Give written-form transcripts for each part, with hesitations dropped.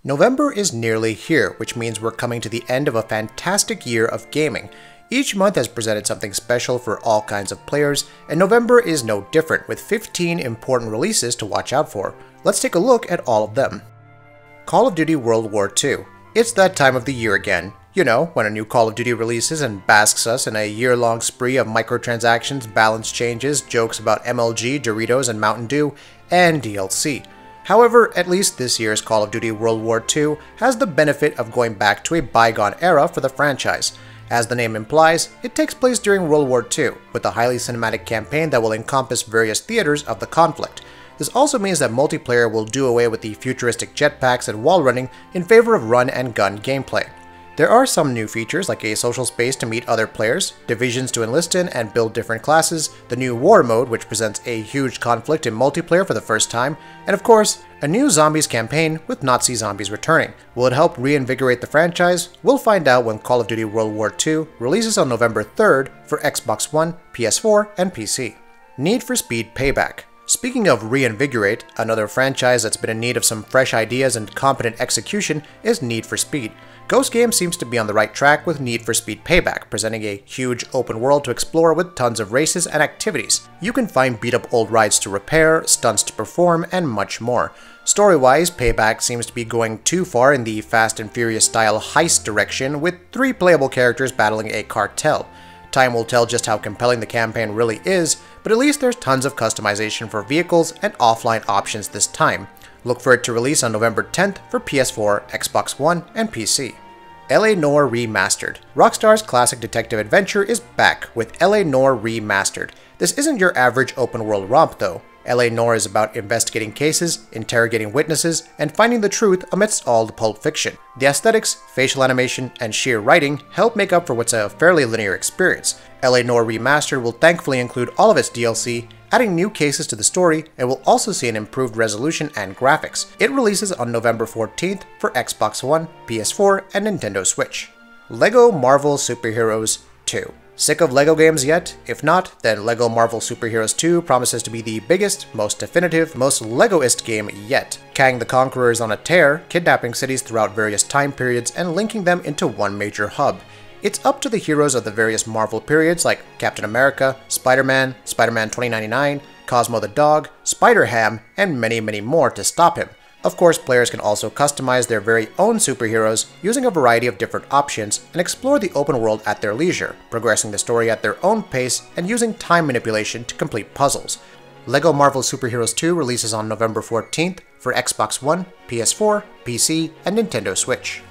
November is nearly here, which means we're coming to the end of a fantastic year of gaming. Each month has presented something special for all kinds of players, and November is no different, with 15 important releases to watch out for. Let's take a look at all of them. Call of Duty World War II. It's that time of the year again. You know, when a new Call of Duty releases and basks us in a year-long spree of microtransactions, balance changes, jokes about MLG, Doritos, and Mountain Dew, and DLC. However, at least this year's Call of Duty World War II has the benefit of going back to a bygone era for the franchise. As the name implies, it takes place during World War II, with a highly cinematic campaign that will encompass various theaters of the conflict. This also means that multiplayer will do away with the futuristic jetpacks and wall running in favor of run-and-gun gameplay. There are some new features like a social space to meet other players, divisions to enlist in and build different classes, the new war mode which presents a huge conflict in multiplayer for the first time, and of course, a new zombies campaign with Nazi zombies returning. Will it help reinvigorate the franchise? We'll find out when Call of Duty World War II releases on November 3rd for Xbox One, PS4, and PC. Need for Speed Payback. Speaking of reinvigorate, another franchise that's been in need of some fresh ideas and competent execution is Need for Speed. Ghost Games seems to be on the right track with Need for Speed Payback, presenting a huge open world to explore with tons of races and activities. You can find beat-up old rides to repair, stunts to perform, and much more. Story-wise, Payback seems to be going too far in the Fast and Furious style heist direction, with 3 playable characters battling a cartel. Time will tell just how compelling the campaign really is, but at least there's tons of customization for vehicles and offline options this time. Look for it to release on November 10th for PS4, Xbox One, and PC. LA Noire Remastered. Rockstar's classic detective adventure is back with LA Noire Remastered. This isn't your average open-world romp though. LA Noire is about investigating cases, interrogating witnesses, and finding the truth amidst all the pulp fiction. The aesthetics, facial animation, and sheer writing help make up for what's a fairly linear experience. LA Noire Remastered will thankfully include all of its DLC, adding new cases to the story, and will also see an improved resolution and graphics. It releases on November 14th for Xbox One, PS4, and Nintendo Switch. LEGO Marvel Superheroes 2. Sick of LEGO games yet? If not, then LEGO Marvel Superheroes 2 promises to be the biggest, most definitive, most LEGO-ist game yet. Kang the Conqueror is on a tear, kidnapping cities throughout various time periods and linking them into one major hub. It's up to the heroes of the various Marvel periods like Captain America, Spider-Man, Spider-Man 2099, Cosmo the Dog, Spider-Ham, and many more to stop him. Of course, players can also customize their very own superheroes using a variety of different options and explore the open world at their leisure, progressing the story at their own pace and using time manipulation to complete puzzles. LEGO Marvel Superheroes 2 releases on November 14th for Xbox One, PS4, PC, and Nintendo Switch.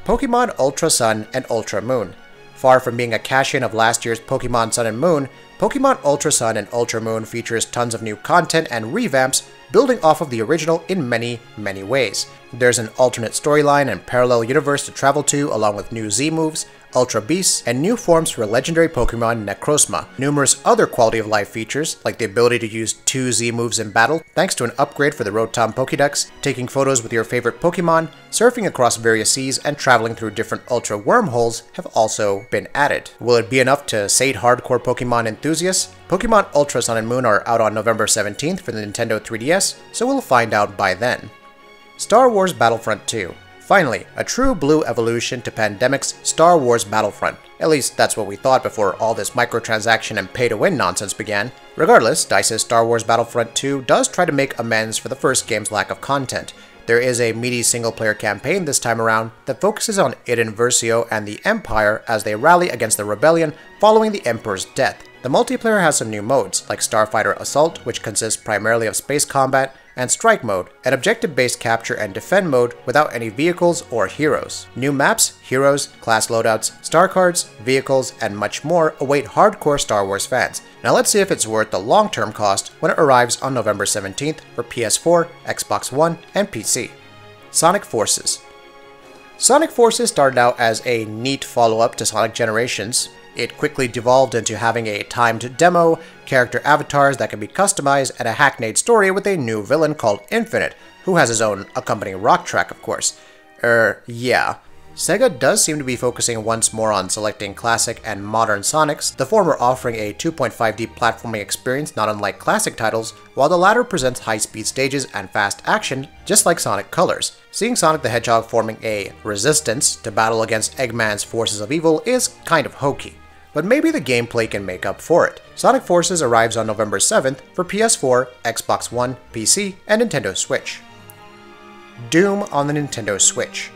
Pokemon Ultra Sun and Ultra Moon. Far from being a cash-in of last year's Pokemon Sun and Moon, Pokemon Ultra Sun and Ultra Moon features tons of new content and revamps, building off of the original in many ways. There's an alternate storyline and parallel universe to travel to, along with new Z moves, Ultra Beasts, and new forms for legendary Pokemon Necrozma. Numerous other quality of life features, like the ability to use 2 Z moves in battle, thanks to an upgrade for the Rotom Pokédex, taking photos with your favorite Pokemon, surfing across various seas, and traveling through different Ultra wormholes have also been added. Will it be enough to sate hardcore Pokemon enthusiasts? Pokemon Ultra Sun and Moon are out on November 17th for the Nintendo 3DS, so we'll find out by then. Star Wars Battlefront 2. Finally, a true blue evolution to Pandemic's Star Wars Battlefront. At least that's what we thought before all this microtransaction and pay-to-win nonsense began. Regardless, DICE's Star Wars Battlefront 2 does try to make amends for the first game's lack of content. There is a meaty single-player campaign this time around that focuses on Iden Versio and the Empire as they rally against the rebellion following the Emperor's death. The multiplayer has some new modes, like Starfighter Assault, which consists primarily of space combat, and Strike Mode, an objective-based capture and defend mode without any vehicles or heroes. New maps, heroes, class loadouts, star cards, vehicles, and much more await hardcore Star Wars fans. Now let's see if it's worth the long-term cost when it arrives on November 17th for PS4, Xbox One, and PC. Sonic Forces. Sonic Forces started out as a neat follow-up to Sonic Generations. It quickly devolved into having a timed demo, character avatars that can be customized, and a hackneyed story with a new villain called Infinite, who has his own accompanying rock track, of course. Yeah. Sega does seem to be focusing once more on selecting classic and modern Sonics, the former offering a 2.5D platforming experience not unlike classic titles, while the latter presents high-speed stages and fast action just like Sonic Colors. Seeing Sonic the Hedgehog forming a resistance to battle against Eggman's forces of evil is kind of hokey. But maybe the gameplay can make up for it. Sonic Forces arrives on November 7th for PS4, Xbox One, PC, and Nintendo Switch. Doom on the Nintendo Switch.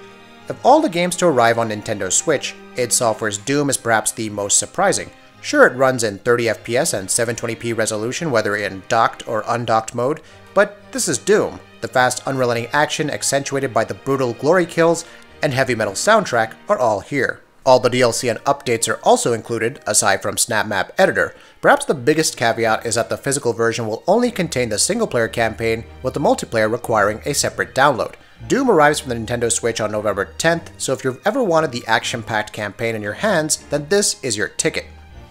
Of all the games to arrive on Nintendo Switch, id Software's Doom is perhaps the most surprising. Sure, it runs in 30 FPS and 720p resolution whether in docked or undocked mode, but this is Doom. The fast, unrelenting action accentuated by the brutal glory kills and heavy metal soundtrack are all here. All the DLC and updates are also included, aside from Snap Map Editor. Perhaps the biggest caveat is that the physical version will only contain the single-player campaign, with the multiplayer requiring a separate download. Doom arrives from the Nintendo Switch on November 10th, so if you've ever wanted the action-packed campaign in your hands, then this is your ticket.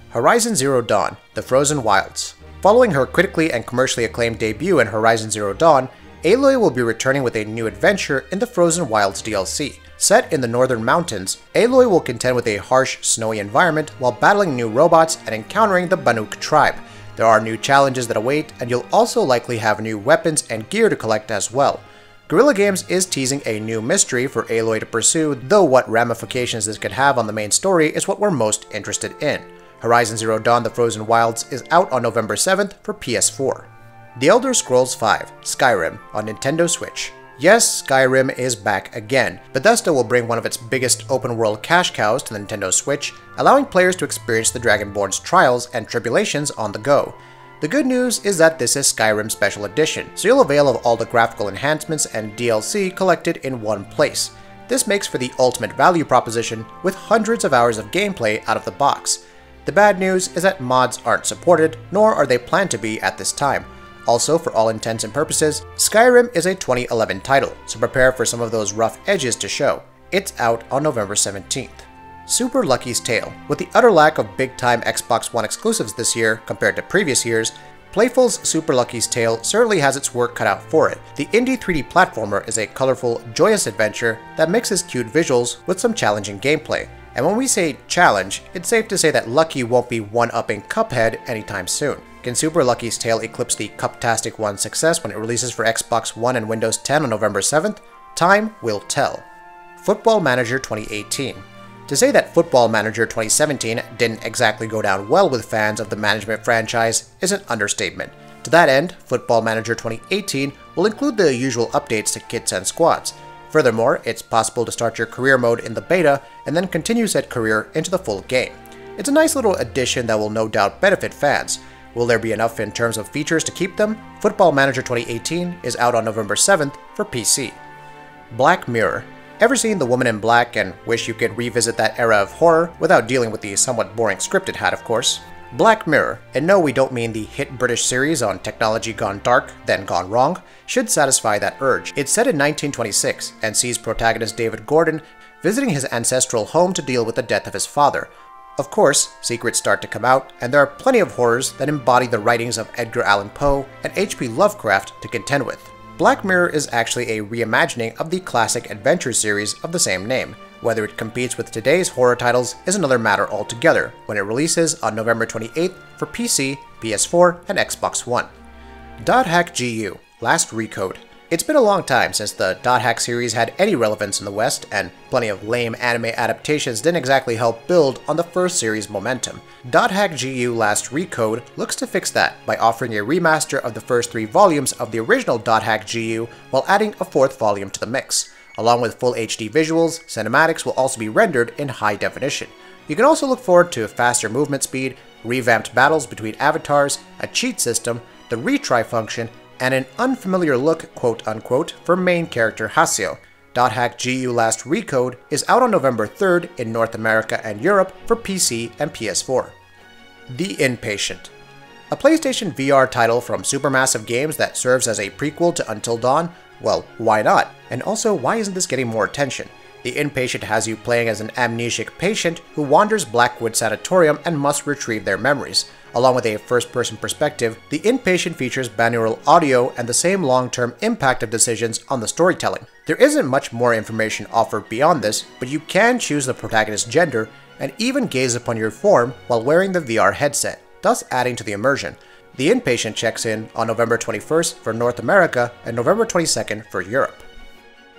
Horizon Zero Dawn, The Frozen Wilds. Following her critically and commercially acclaimed debut in Horizon Zero Dawn, Aloy will be returning with a new adventure in the Frozen Wilds DLC. Set in the northern mountains, Aloy will contend with a harsh, snowy environment while battling new robots and encountering the Banuk tribe. There are new challenges that await, and you'll also likely have new weapons and gear to collect as well. Guerrilla Games is teasing a new mystery for Aloy to pursue, though what ramifications this could have on the main story is what we're most interested in. Horizon Zero Dawn: The Frozen Wilds is out on November 7th for PS4. The Elder Scrolls V: Skyrim on Nintendo Switch. Yes, Skyrim is back again. Bethesda will bring one of its biggest open-world cash cows to the Nintendo Switch, allowing players to experience the Dragonborn's trials and tribulations on the go. The good news is that this is Skyrim Special Edition, so you'll avail of all the graphical enhancements and DLC collected in one place. This makes for the ultimate value proposition, with hundreds of hours of gameplay out of the box. The bad news is that mods aren't supported, nor are they planned to be at this time. Also, for all intents and purposes, Skyrim is a 2011 title, so prepare for some of those rough edges to show. It's out on November 17th. Super Lucky's Tale. With the utter lack of big-time Xbox One exclusives this year compared to previous years, Playful's Super Lucky's Tale certainly has its work cut out for it. The indie 3D platformer is a colorful, joyous adventure that mixes cute visuals with some challenging gameplay. And when we say challenge, it's safe to say that Lucky won't be one-upping Cuphead anytime soon. Can Super Lucky's Tale eclipse the Cuptastic One's success when it releases for Xbox One and Windows 10 on November 7th? Time will tell. Football Manager 2018. To say that Football Manager 2017 didn't exactly go down well with fans of the management franchise is an understatement. To that end, Football Manager 2018 will include the usual updates to kits and squads. Furthermore, it's possible to start your career mode in the beta and then continue said career into the full game. It's a nice little addition that will no doubt benefit fans. Will there be enough in terms of features to keep them? Football Manager 2018 is out on November 7th for PC. Black Mirror. Ever seen The Woman in Black and wish you could revisit that era of horror without dealing with the somewhat boring script it had, of course? Black Mirror, and no, we don't mean the hit British series on technology gone dark, then gone wrong, should satisfy that urge. It's set in 1926 and sees protagonist David Gordon visiting his ancestral home to deal with the death of his father. Of course, secrets start to come out, and there are plenty of horrors that embody the writings of Edgar Allan Poe and H.P. Lovecraft to contend with. Black Mirror is actually a reimagining of the classic adventure series of the same name. Whether it competes with today's horror titles is another matter altogether, when it releases on November 28th for PC, PS4, and Xbox One. .hack GU, Last Recode. It's been a long time since the .hack series had any relevance in the West, and plenty of lame anime adaptations didn't exactly help build on the first series' momentum. .hack GU Last Recode looks to fix that by offering a remaster of the first 3 volumes of the original .hack GU while adding a 4th volume to the mix. Along with full HD visuals, cinematics will also be rendered in high definition. You can also look forward to faster movement speed, revamped battles between avatars, a cheat system, the retry function, and an unfamiliar look, quote-unquote, for main character Haseo. .hack GU Last Recode is out on November 3rd in North America and Europe for PC and PS4. The Inpatient. A PlayStation VR title from Supermassive Games that serves as a prequel to Until Dawn? Well, why not? And also, why isn't this getting more attention? The Inpatient has you playing as an amnesic patient who wanders Blackwood Sanatorium and must retrieve their memories. Along with a first-person perspective, The Inpatient features binaural audio and the same long-term impact of decisions on the storytelling. There isn't much more information offered beyond this, but you can choose the protagonist's gender and even gaze upon your form while wearing the VR headset, thus adding to the immersion. The Inpatient checks in on November 21st for North America and November 22nd for Europe.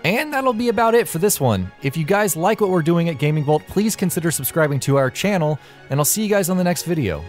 And that'll be about it for this one. If you guys like what we're doing at GamingBolt, please consider subscribing to our channel, and I'll see you guys on the next video.